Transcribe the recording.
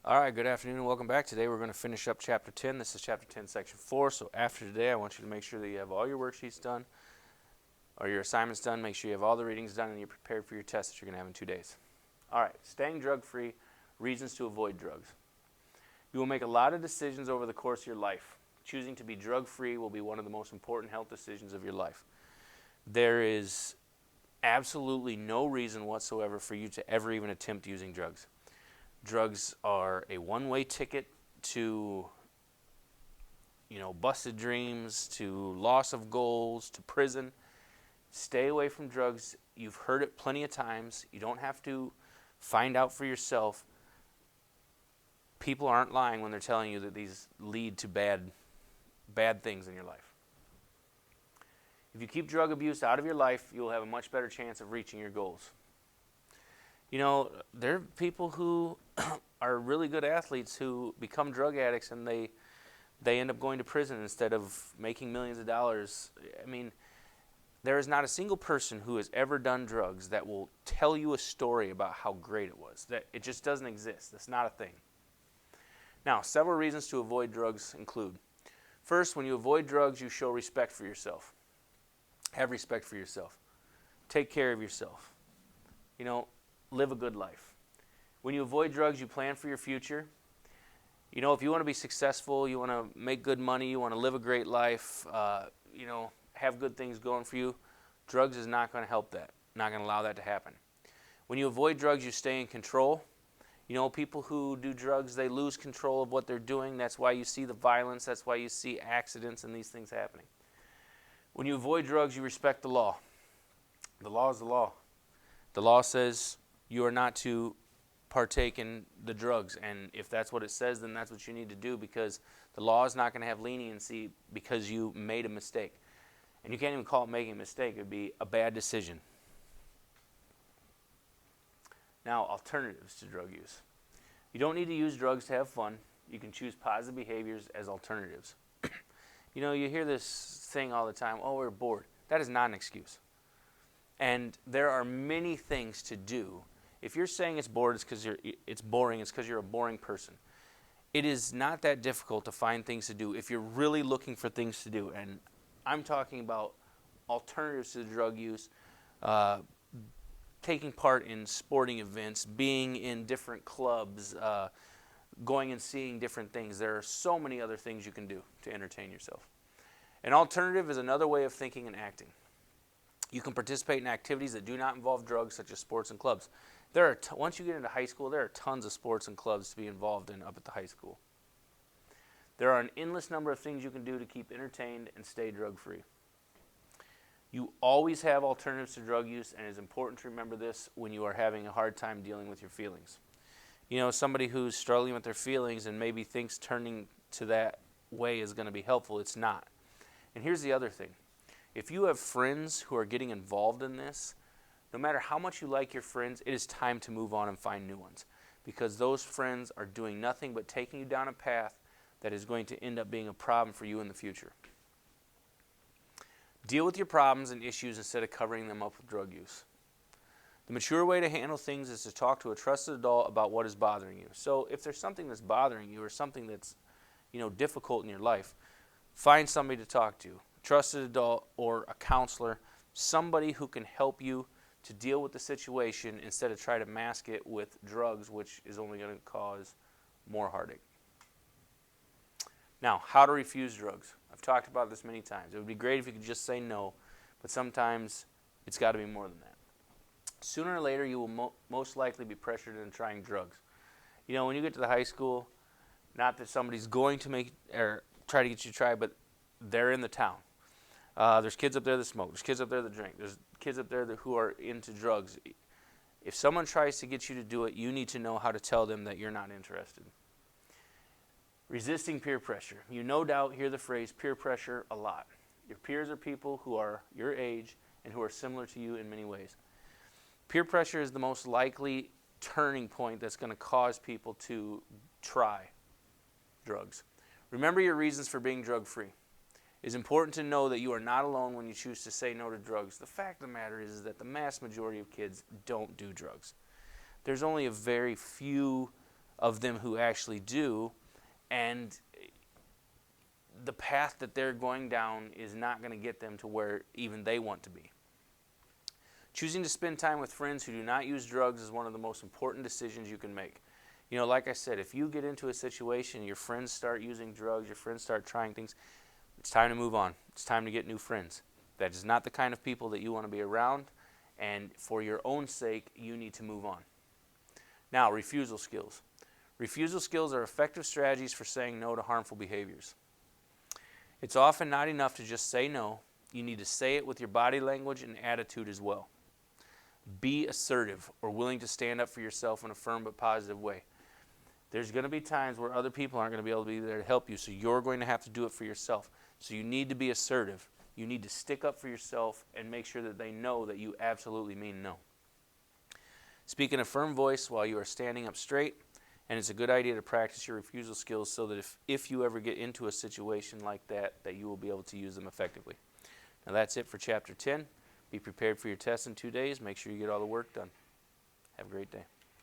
All right, good afternoon and welcome back. Today we're going to finish up Chapter 10. This is Chapter 10, Section 4. So after today, I want you to make sure that you have all your worksheets done or your assignments done. Make sure you have all the readings done and you're prepared for your test that you're going to have in 2 days. All right, staying drug-free, reasons to avoid drugs. You will make a lot of decisions over the course of your life. Choosing to be drug-free will be one of the most important health decisions of your life. There is absolutely no reason whatsoever for you to ever even attempt using drugs. Drugs are a one-way ticket to, busted dreams, to loss of goals, to prison. Stay away from drugs. You've heard it plenty of times. You don't have to find out for yourself. People aren't lying when they're telling you that these lead to bad things in your life. If you keep drug abuse out of your life, you'll have a much better chance of reaching your goals. There are people who are really good athletes who become drug addicts and they end up going to prison instead of making millions of dollars. I mean, there is not a single person who has ever done drugs that will tell you a story about how great it was. That it just doesn't exist. That's not a thing. Now, several reasons to avoid drugs include: first, when you avoid drugs, you show respect for yourself. Have respect for yourself. Take care of yourself. Live a good life. When you avoid drugs, you plan for your future. If you want to be successful, you want to make good money, you want to live a great life, have good things going for you, drugs is not going to help that, not going to allow that to happen. When you avoid drugs, you stay in control. People who do drugs, they lose control of what they're doing. That's why you see the violence. That's why you see accidents and these things happening. When you avoid drugs, you respect the law. The law is the law. The law says you are not to partake in the drugs, and if that's what it says, then that's what you need to do, because the law is not going to have leniency because you made a mistake. And you can't even call it making a mistake. It would be a bad decision. Now, alternatives to drug use. You don't need to use drugs to have fun. You can choose positive behaviors as alternatives. You hear this thing all the time, oh, we're bored. That is not an excuse. And there are many things to do. If you're saying it's bored, it's boring, it's because you're a boring person. It is not that difficult to find things to do if you're really looking for things to do. And I'm talking about alternatives to drug use, taking part in sporting events, being in different clubs, going and seeing different things. There are so many other things you can do to entertain yourself. An alternative is another way of thinking and acting. You can participate in activities that do not involve drugs, such as sports and clubs. Once you get into high school, there are tons of sports and clubs to be involved in up at the high school. There are an endless number of things you can do to keep entertained and stay drug-free. You always have alternatives to drug use, and it is important to remember this when you are having a hard time dealing with your feelings. Somebody who's struggling with their feelings and maybe thinks turning to that way is going to be helpful. It's not. And here's the other thing. If you have friends who are getting involved in this, no matter how much you like your friends, it is time to move on and find new ones, because those friends are doing nothing but taking you down a path that is going to end up being a problem for you in the future. Deal with your problems and issues instead of covering them up with drug use. The mature way to handle things is to talk to a trusted adult about what is bothering you. So if there's something that's bothering you or something that's, difficult in your life, find somebody to talk to, a trusted adult or a counselor, somebody who can help you to deal with the situation instead of try to mask it with drugs, which is only going to cause more heartache. Now, how to refuse drugs. I've talked about this many times. It would be great if you could just say no, but sometimes it's got to be more than that. Sooner or later, you will most likely be pressured into trying drugs. When you get to the high school, not that somebody's going to try to get you to try, but they're in the town. There's kids up there that smoke. There's kids up there that drink. There's kids up there who are into drugs. If someone tries to get you to do it, you need to know how to tell them that you're not interested. Resisting peer pressure. You no doubt hear the phrase peer pressure a lot. Your peers are people who are your age and who are similar to you in many ways. Peer pressure is the most likely turning point that's going to cause people to try drugs. Remember your reasons for being drug-free. It is important to know that you are not alone when you choose to say no to drugs. The fact of the matter is that the mass majority of kids don't do drugs. There's only a very few of them who actually do, and the path that they're going down is not going to get them to where even they want to be. Choosing to spend time with friends who do not use drugs is one of the most important decisions you can make. You know, like I said, if you get into a situation, your friends start using drugs, your friends start trying things, it's time to move on. It's time to get new friends. That is not the kind of people that you want to be around, and for your own sake, you need to move on. Now, refusal skills. Refusal skills are effective strategies for saying no to harmful behaviors. It's often not enough to just say no. You need to say it with your body language and attitude as well. Be assertive or willing to stand up for yourself in a firm but positive way. There's going to be times where other people aren't going to be able to be there to help you, so you're going to have to do it for yourself. So you need to be assertive. You need to stick up for yourself and make sure that they know that you absolutely mean no. Speak in a firm voice while you are standing up straight, and it's a good idea to practice your refusal skills so that if you ever get into a situation like that you will be able to use them effectively. Now that's it for Chapter 10. Be prepared for your test in 2 days. Make sure you get all the work done. Have a great day.